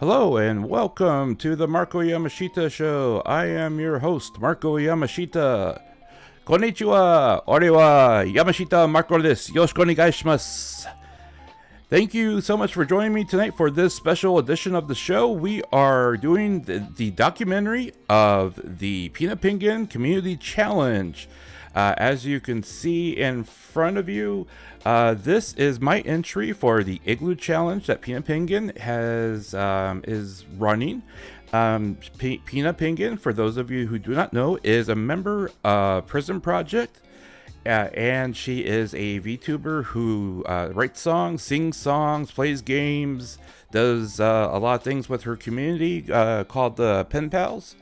Hello and welcome to the Marko Yamashita Show. I am your host, Marko Yamashita. Konnichiwa, ore wa Yamashita Marko desu. Yoroshiku onegaishimasu. Thank you so much for joining me tonight for this special edition of the show. We are doing the documentary of the Pina Pengin Community Challenge. As you can see in front of you, this is my entry for the Igloo challenge that Pina Pengin is running. Pina Pengin, for those of you who do not know, is a member of PrismProj, and she is a VTuber who writes songs, sings songs, plays games, does a lot of things with her community called the Pen Pals.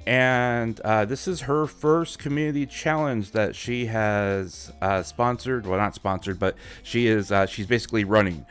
And this is her first community challenge that she has sponsored. Well, not sponsored, but she's basically running.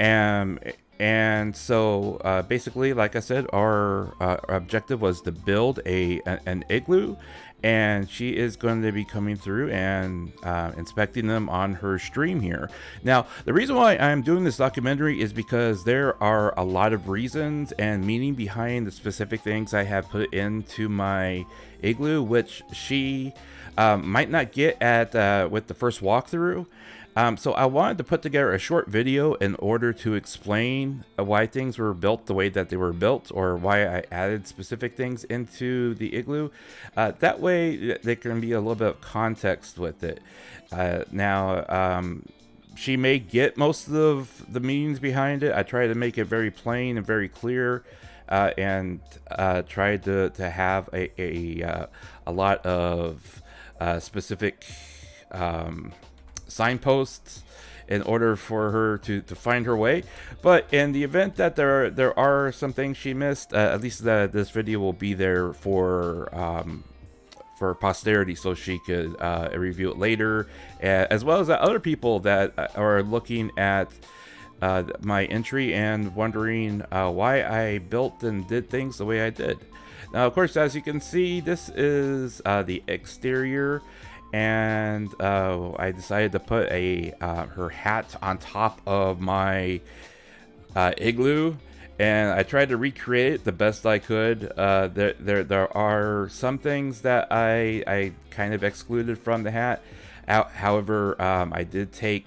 And so basically, like I said, our objective was to build an igloo, and she is going to be coming through and inspecting them on her stream here. Now, the reason why I'm doing this documentary is because there are a lot of reasons and meaning behind the specific things I have put into my igloo, which she might not get at with the first walkthrough. So I wanted to put together a short video in order to explain why things were built the way that they were built, or why I added specific things into the igloo. That way there can be a little bit of context with it. Now, she may get most of the meanings behind it. I try to make it very plain and very clear, and tried to have a lot of specific signposts in order for her to find her way. But in the event that there are some things she missed, at least this video will be there for posterity, so she could review it later, as well as other people that are looking at my entry and wondering why I built and did things the way I did. Now, of course, as you can see, this is the exterior. And I decided to put her hat on top of my igloo, and I tried to recreate it the best I could. There are some things that I kind of excluded from the hat. However, I did take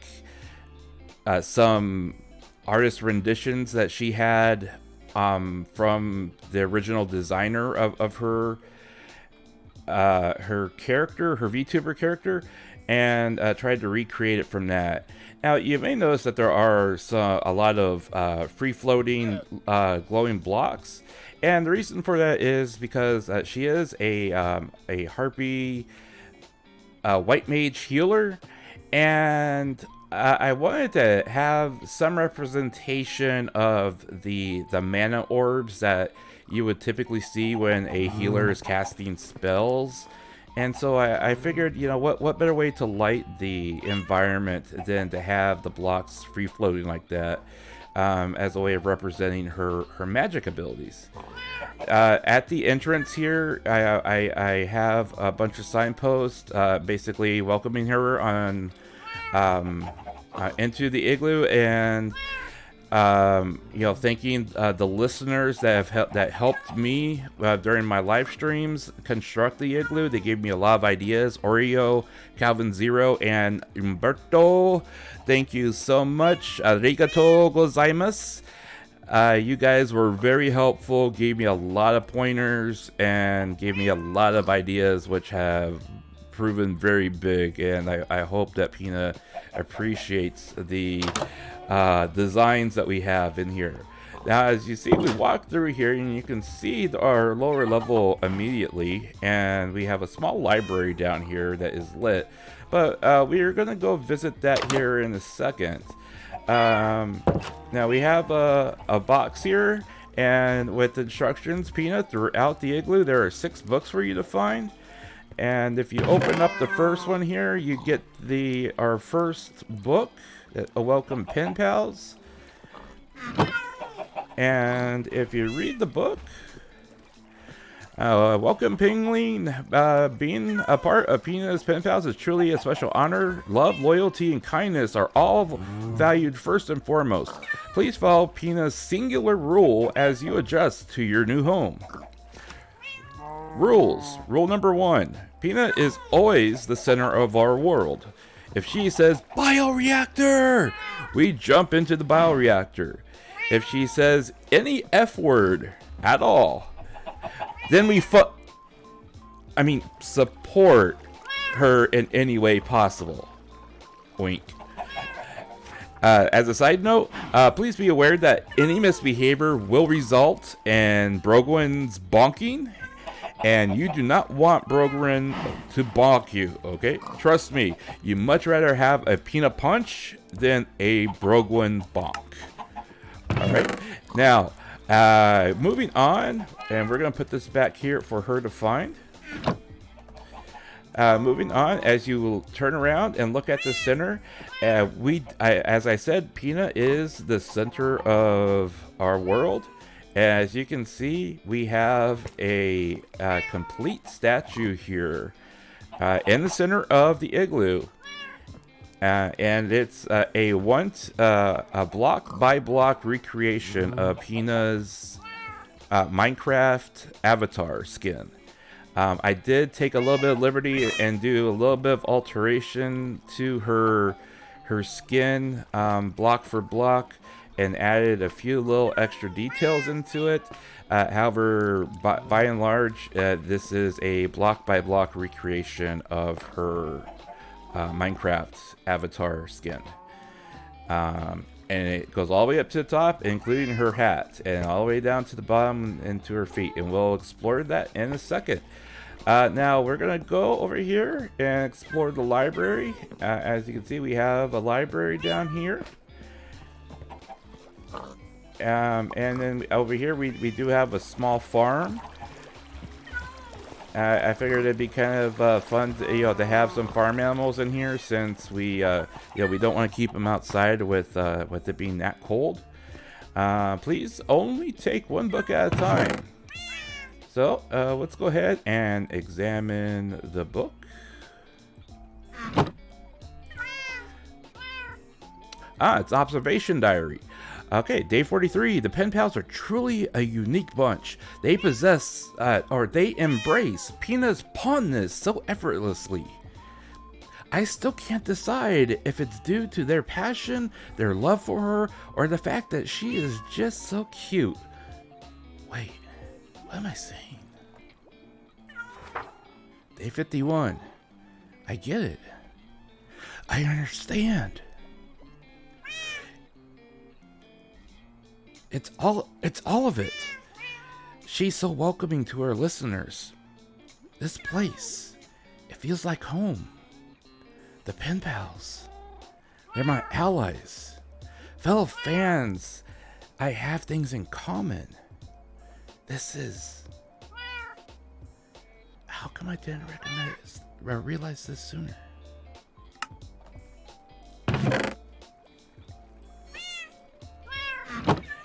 some artist renditions that she had from the original designer of her character, her VTuber character, and tried to recreate it from that. Now, you may notice that there are a lot of free-floating glowing blocks, and the reason for that is because she is a harpy white mage healer, and I wanted to have some representation of the mana orbs that you would typically see when a healer is casting spells. And so I figured, you know, what better way to light the environment than to have the blocks free floating like that, as a way of representing her magic abilities. At the entrance here, I have a bunch of signposts basically welcoming her on into the igloo, and you know, thanking the listeners that have helped me during my live streams construct the igloo. They gave me a lot of ideas. Oreo, Calvin Zero, and Umberto, thank you so much. Arigatou gozaimasu. You guys were very helpful, gave me a lot of pointers, and gave me a lot of ideas, which have proven very big, and I hope that Pina appreciates the designs that we have in here. Now, as you see, we walk through here and you can see our lower level immediately, and we have a small library down here that is lit, but we are going to go visit that here in a second. Now we have a box here, and with instructions, Pina, throughout the igloo there are 6 books for you to find. And if you open up the first one here, you get our first book, A Welcome Pen Pals. And if you read the book, Welcome, Pingling. Being a part of Pina's Pen Pals is truly a special honor. Love, loyalty, and kindness are all valued first and foremost. Please follow Pina's singular rule as you adjust to your new home. Rules. Rule number 1. Pina is always the center of our world. If she says, bioreactor, we jump into the bioreactor. If she says any F word at all, then we support her in any way possible. Wink. As a side note, please be aware that any misbehavior will result in Brogwin's bonking, and you do not want Brogwin to bonk you, okay? Trust me, you much rather have a Pina punch than a Brogwin bonk. Alright, now, moving on, and we're going to put this back here for her to find. Moving on, as you will turn around and look at the center, as I said, Pina is the center of our world. As you can see, we have a complete statue here in the center of the igloo. And it's a block by block recreation of Pina's Minecraft avatar skin. I did take a little bit of liberty and do a little bit of alteration to her skin, block for block, and added a few little extra details into it. However, by and large, this is a block by block recreation of her Minecraft avatar skin. And it goes all the way up to the top, including her hat, and all the way down to the bottom and to her feet. And we'll explore that in a second. Now we're gonna go over here and explore the library. As you can see, we have a library down here. And then over here we do have a small farm. I figured it'd be kind of fun to, to have some farm animals in here, since we we don't want to keep them outside with it being that cold. Please only take one book at a time. So let's go ahead and examine the book. It's observation diary. Okay, day 43. The Pen Pals are truly a unique bunch. They possess, they embrace Pina's pawnness so effortlessly. I still can't decide if it's due to their passion, their love for her, or the fact that she is just so cute. Wait, what am I saying? Day 51. I get it. I understand. It's all of it. She's so welcoming to her listeners. This place, it feels like home. The Pen Pals, they're my allies, fellow fans. I have things in common. This is... How come I didn't realize this sooner?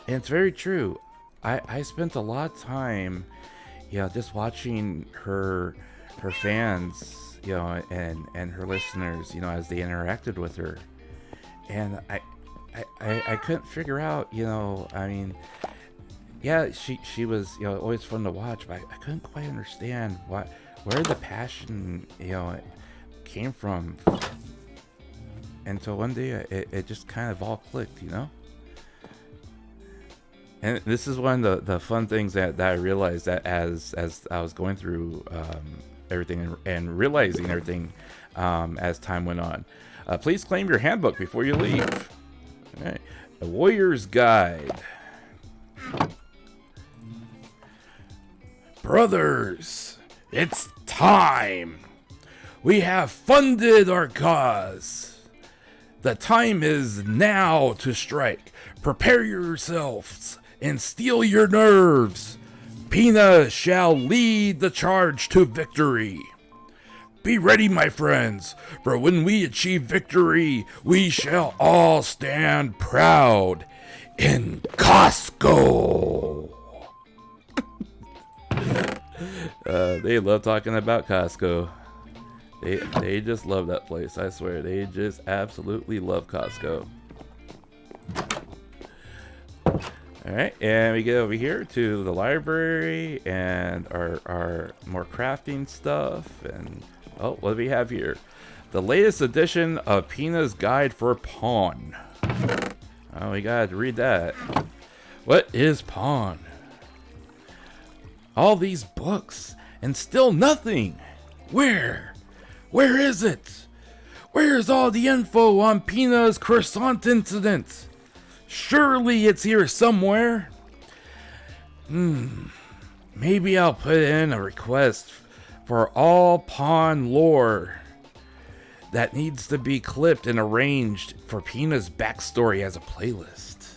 And it's very true. I spent a lot of time, just watching her fans, and her listeners, as they interacted with her. And I couldn't figure out, she was, always fun to watch, but I couldn't quite understand where the passion, came from. Until one day it just kind of all clicked, And this is one of the fun things that I realized, that as I was going through everything and realizing everything as time went on. Please claim your handbook before you leave. All right. A Warrior's Guide. Brothers, it's time. We have funded our cause. The time is now to strike. Prepare yourselves and steel your nerves. Pina shall lead the charge to victory. Be ready, my friends, for when we achieve victory, we shall all stand proud in Costco. They love talking about Costco. They just love that place. I swear, they just absolutely love Costco. All right, and we get over here to the library and our more crafting stuff. And oh, what do we have here? The latest edition of Pina's Guide for Pawn. Oh, we gotta read that. What is pawn? All these books and still nothing. Where? Where is it? Where's all the info on Pina's croissant incident? Surely it's here somewhere. Maybe I'll put in a request for all pawn lore that needs to be clipped and arranged for Pina's backstory as a playlist.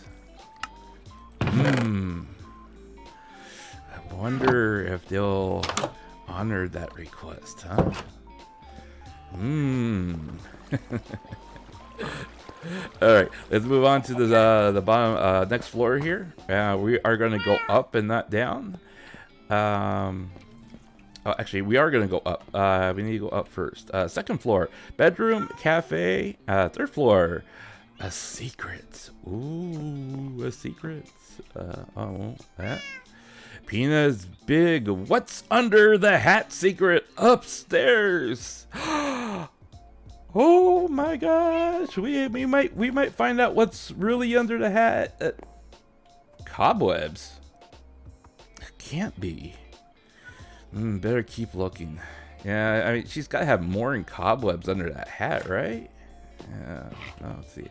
I wonder if they'll honor that request, huh? All right, let's move on to the bottom next floor here. We are going to go up and not down. Actually, we are going to go up. We need to go up first. Second floor, bedroom, cafe. Third floor, a secret. Ooh, a secret. That. Pina's big "What's under the hat" secret upstairs. Oh my gosh, we might find out what's really under the hat. Cobwebs? Can't be. Better keep looking. Yeah, I mean, she's got to have more than cobwebs under that hat, right? Yeah, let's see.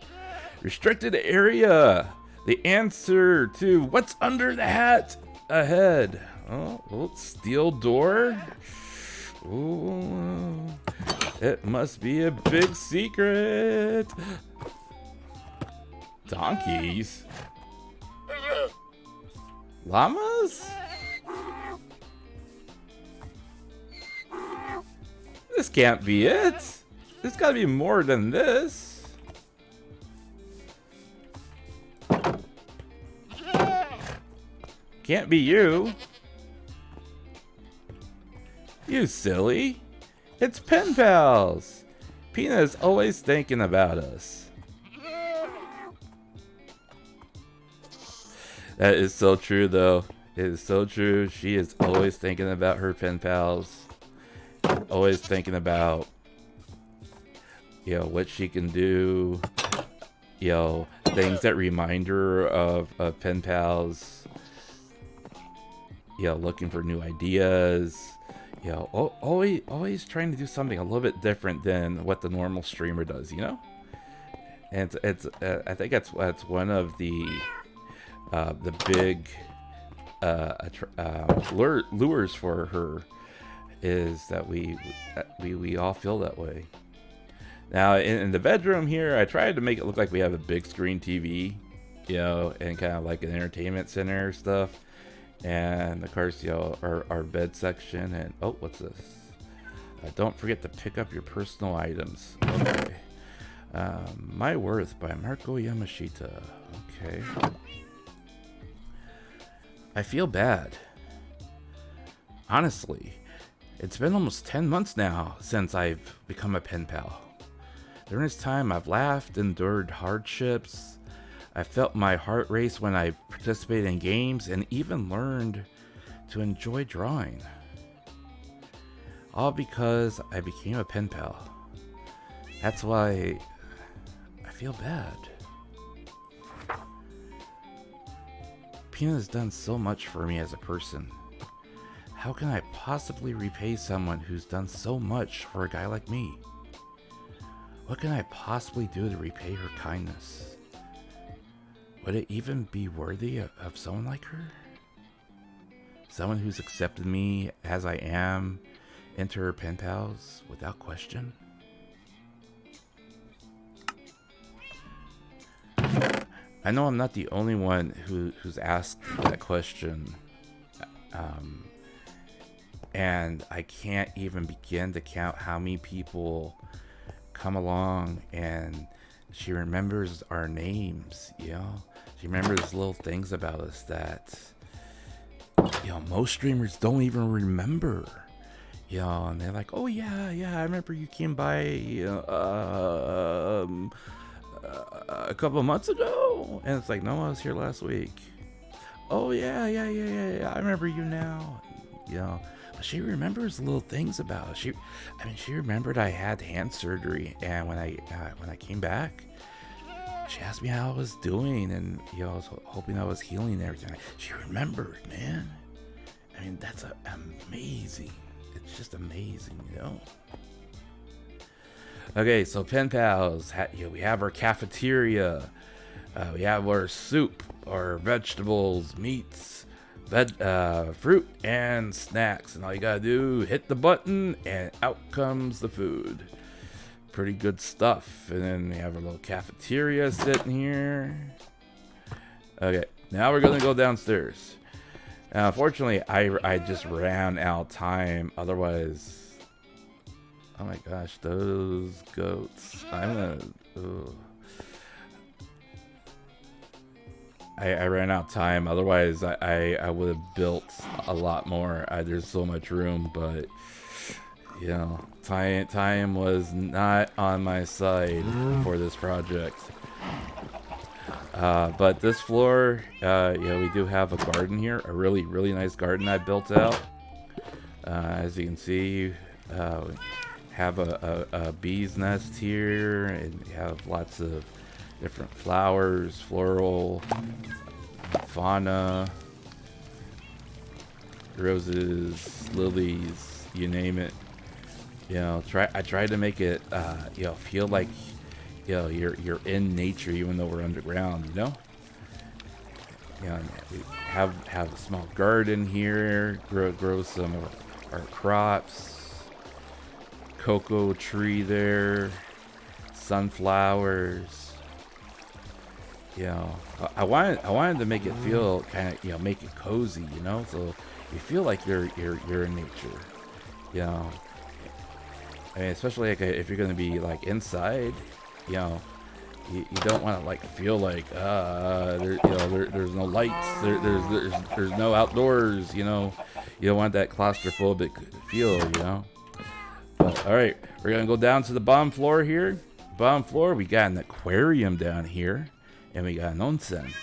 Restricted area. The answer to what's under the hat ahead. Oh, steel door. Ooh, it must be a big secret. Donkeys? Llamas? This can't be it. There's gotta be more than this. Can't be you. You silly. It's pen pals. Pina's always thinking about us. That is so true, though. It is so true. She is always thinking about her pen pals. Always thinking about, what she can do. Things that remind her of pen pals. Looking for new ideas. Always trying to do something a little bit different than what the normal streamer does, And it's I think that's one of the big lures for her, is that we all feel that way. Now in the bedroom here, I tried to make it look like we have a big screen TV, and kind of like an entertainment center stuff. And of course, our bed section. And oh, what's this? Don't forget to pick up your personal items. Okay. My Worth by Marko Yamashita. Okay. I feel bad. Honestly, it's been almost 10 months now since I've become a pen pal. During this time, I've laughed, endured hardships. I felt my heart race when I participated in games, and even learned to enjoy drawing. All because I became a pen pal. That's why I feel bad. Pina's done so much for me as a person. How can I possibly repay someone who's done so much for a guy like me? What can I possibly do to repay her kindness? Would it even be worthy of someone like her? Someone who's accepted me as I am into her pen pals without question? I know I'm not the only one who's asked that question. And I can't even begin to count how many people come along and she remembers our names, She remembers little things about us that, most streamers don't even remember. And they're like, oh yeah, I remember you came by a couple of months ago, and it's like, no, I was here last week. Oh yeah, I remember you now. But she remembers little things about it. She remembered I had hand surgery, and when I came back, she asked me how I was doing, and I was hoping I was healing and everything. She remembered, man. I mean, that's amazing. It's just amazing, Okay, so pen pals, we have our cafeteria. We have our soup, our vegetables, meats, fruit, and snacks. And all you gotta do, hit the button, and out comes the food. Pretty good stuff. And then we have our little cafeteria sitting here. Okay, now we're gonna go downstairs. Unfortunately, I just ran out of time. Otherwise, oh my gosh, those goats. I ran out of time. Otherwise, I would have built a lot more. There's so much room, but time was not on my side for this project. But this floor, we do have a garden here, a really nice garden I built out. As you can see, we have a bee's nest here, and we have lots of different flowers, floral, fauna, roses, lilies, you name it. I tried to make it, feel like you're in nature, even though we're underground. We have a small garden here, grow some of our crops, cocoa tree there, sunflowers. I wanted to make it feel kind of, make it cozy, so you feel like you're in nature. I mean, especially like if you're gonna be like inside, you don't want to like feel like there's no lights, there's no outdoors, you don't want that claustrophobic feel, But all right, we're gonna go down to the bottom floor here. Bottom floor, we got an aquarium down here, and we got an onsen.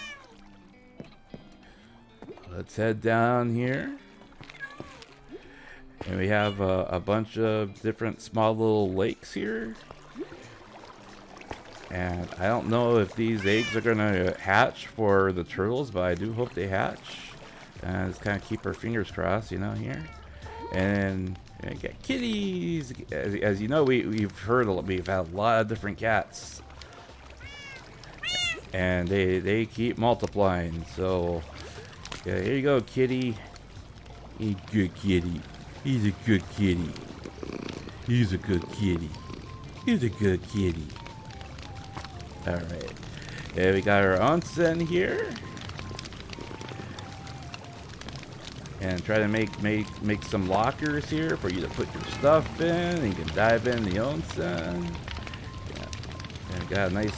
Let's head down here. And we have a bunch of different small little lakes here. And I don't know if these eggs are going to hatch for the turtles, but I do hope they hatch. And just kind of keep our fingers crossed, here. And we got kitties. As you know, we've had a lot of different cats. And they keep multiplying. So, yeah, here you go, kitty. You good kitty. He's a good kitty. He's a good kitty. He's a good kitty. Alright. Yeah, we got our onsen here. And try to make some lockers here for you to put your stuff in. And you can dive in the onsen. Yeah. And got a nice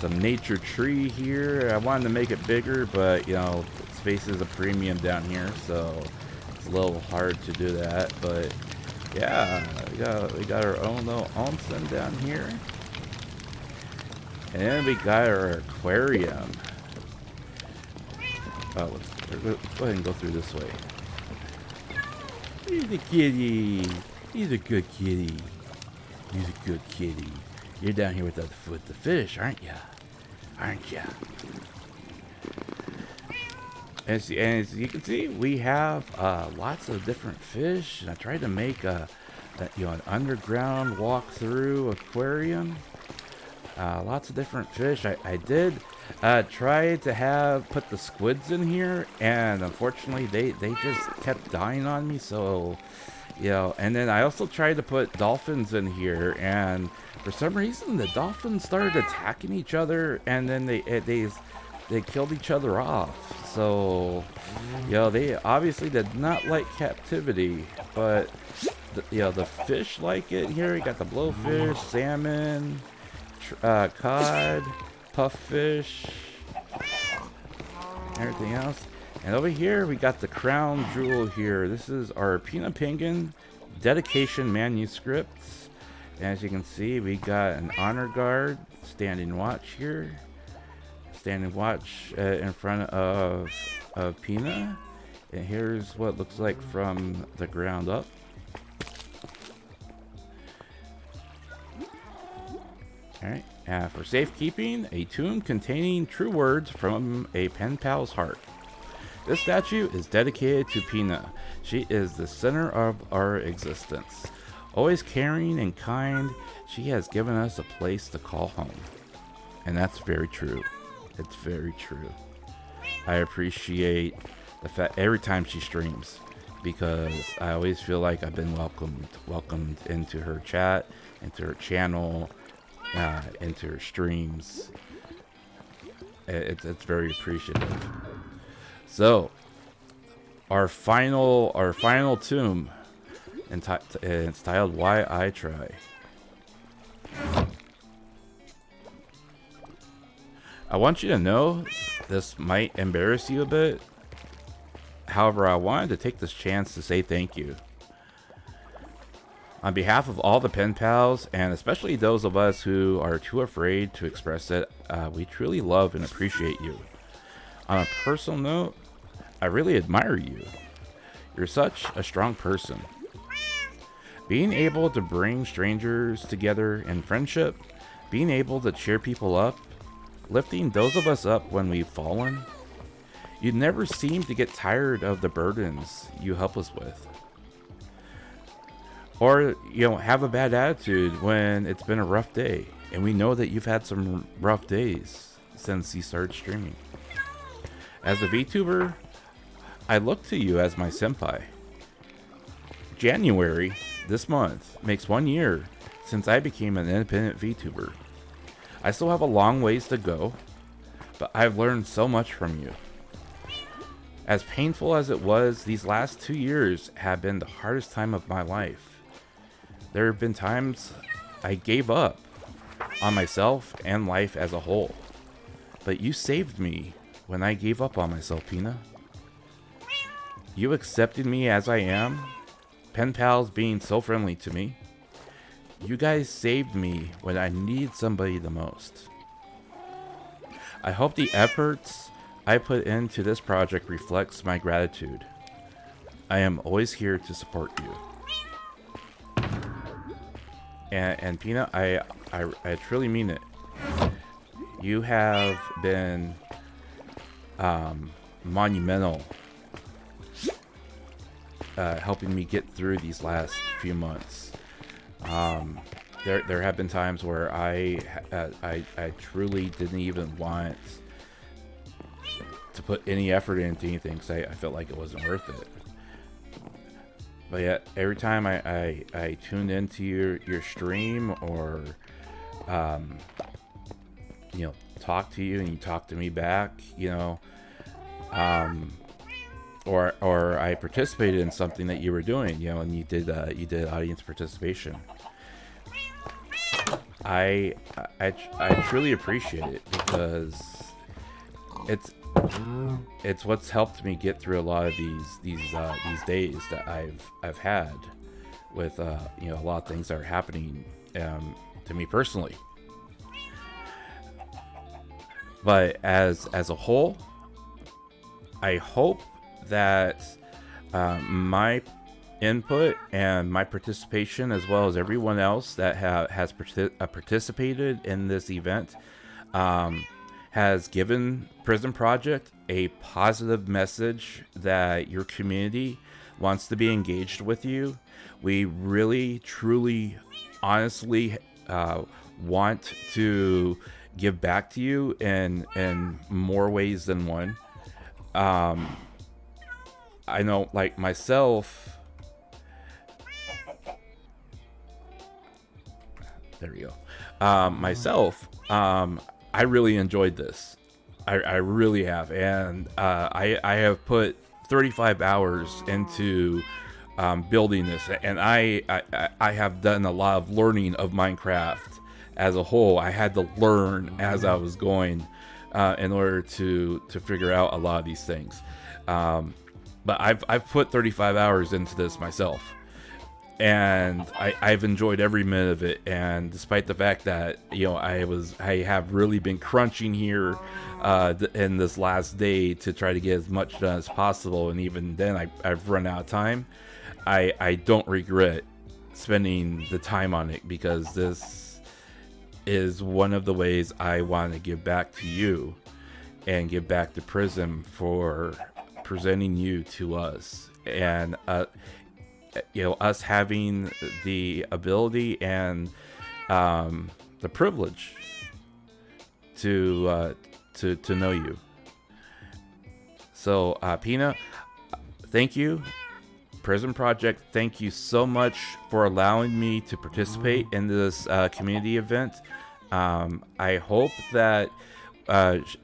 some nature tree here. I wanted to make it bigger, but space is a premium down here, so it's a little hard to do that. But yeah, we got our own little onsen down here. And then we got our aquarium. Oh, let's go ahead and go through this way. He's a kitty. He's a good kitty. He's a good kitty. You're down here with the fish, aren't ya? Aren't ya? As you can see, we have lots of different fish, and I tried to make an underground walk-through aquarium. Lots of different fish. I did try to put the squids in here, and unfortunately they just kept dying on me. So and then I also tried to put dolphins in here, and for some reason the dolphins started attacking each other, and then they killed each other off. So they obviously did not like captivity, but the fish like it here. You got the blowfish, salmon, cod, puffish, everything else. And over here, we got the crown jewel here. This is our Pina Pengin dedication manuscript. And as you can see, we got an honor guard standing watch here. Standing watch in front of Pina. And here's what it looks like from the ground up. Alright, for safekeeping, a tune containing true words from a pen pal's heart. This statue is dedicated to Pina. She is the center of our existence. Always caring and kind, she has given us a place to call home. And that's very true. It's very true. I appreciate the fact every time she streams, because I always feel like I've been welcomed into her chat, into her channel, into her streams. It's very appreciative. So, our final tomb, it's titled "Why I Try." I want you to know this might embarrass you a bit. However, I wanted to take this chance to say thank you. On behalf of all the pen pals, and especially those of us who are too afraid to express it, we truly love and appreciate you. On a personal note, I really admire you. You're such a strong person. Being able to bring strangers together in friendship, being able to cheer people up, lifting those of us up when we've fallen. You never seem to get tired of the burdens you help us with. Or, have a bad attitude when it's been a rough day. And we know that you've had some rough days since you started streaming. As a VTuber, I look to you as my senpai. January, this month, makes 1 year since I became an independent VTuber. I still have a long ways to go, but I've learned so much from you. As painful as it was, these last 2 years have been the hardest time of my life. There have been times I gave up on myself and life as a whole. But you saved me when I gave up on myself, Pina. You accepted me as I am, pen pals being so friendly to me. You guys saved me when I needed somebody the most. I hope the efforts I put into this project reflects my gratitude. I am always here to support you. And Pina, I truly mean it. You have been monumental, helping me get through these last few months. There have been times where I truly didn't even want to put any effort into anything because I felt like it wasn't worth it. But yet, every time I tuned into your stream or, talk to you and you talk to me back, or I participated in something that you were doing, and you did audience participation. I truly appreciate it because it's what's helped me get through a lot of these days that I've had with a lot of things that are happening to me personally. But as a whole, I hope that my input and my participation, as well as everyone else that has participated in this event, has given PrismProj a positive message that your community wants to be engaged with you. We really, truly, honestly want to give back to you in more ways than one. I know, like myself, there we go. Myself, I really enjoyed this. I really have, and I have put 35 hours into building this, and I have done a lot of learning of Minecraft as a whole. I had to learn as I was going in order to figure out a lot of these things. But I've put 35 hours into this myself, and I've enjoyed every minute of it. And despite the fact that I have really been crunching here in this last day to try to get as much done as possible, and even then I've run out of time. I don't regret spending the time on it, because this is one of the ways I want to give back to you and give back to Prism for presenting you to us, and us having the ability and the privilege to know you. So Pina, thank you. PrismProj, thank you so much for allowing me to participate in this community event. I hope that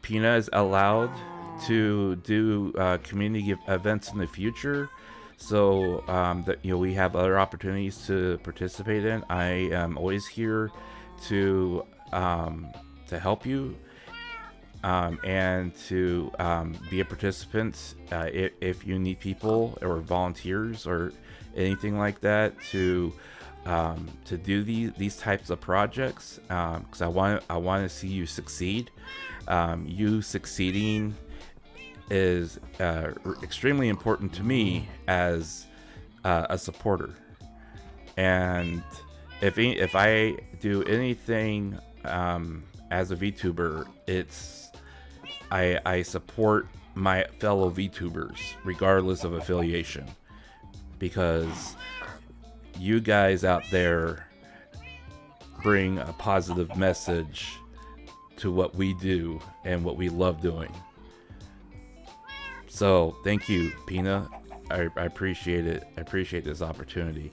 Pina is allowed to do community events in the future, so that we have other opportunities to participate in. I am always here to help you and to be a participant if you need people or volunteers or anything like that to do these types of projects, because I want to see you succeed. You succeeding is extremely important to me as a supporter, and if I do anything as a VTuber, it's I support my fellow VTubers regardless of affiliation, because you guys out there bring a positive message to what we do and what we love doing. So thank you, Pina. I appreciate it. I appreciate this opportunity.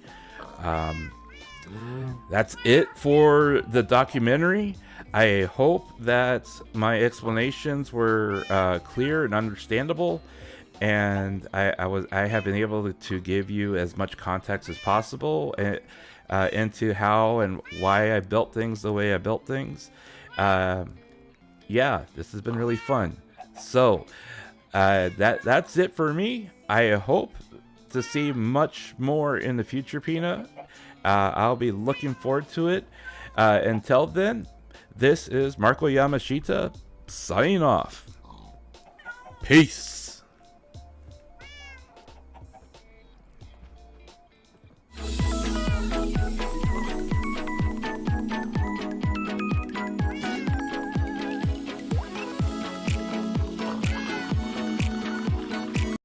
That's it for the documentary. I hope that my explanations were clear and understandable, and I have been able to give you as much context as possible into how and why I built things the way I built things. Yeah, this has been really fun. So that's it for me. I hope to see much more in the future, Pina. I'll be looking forward to it. Until then, this is Marko Yamashita signing off. Peace.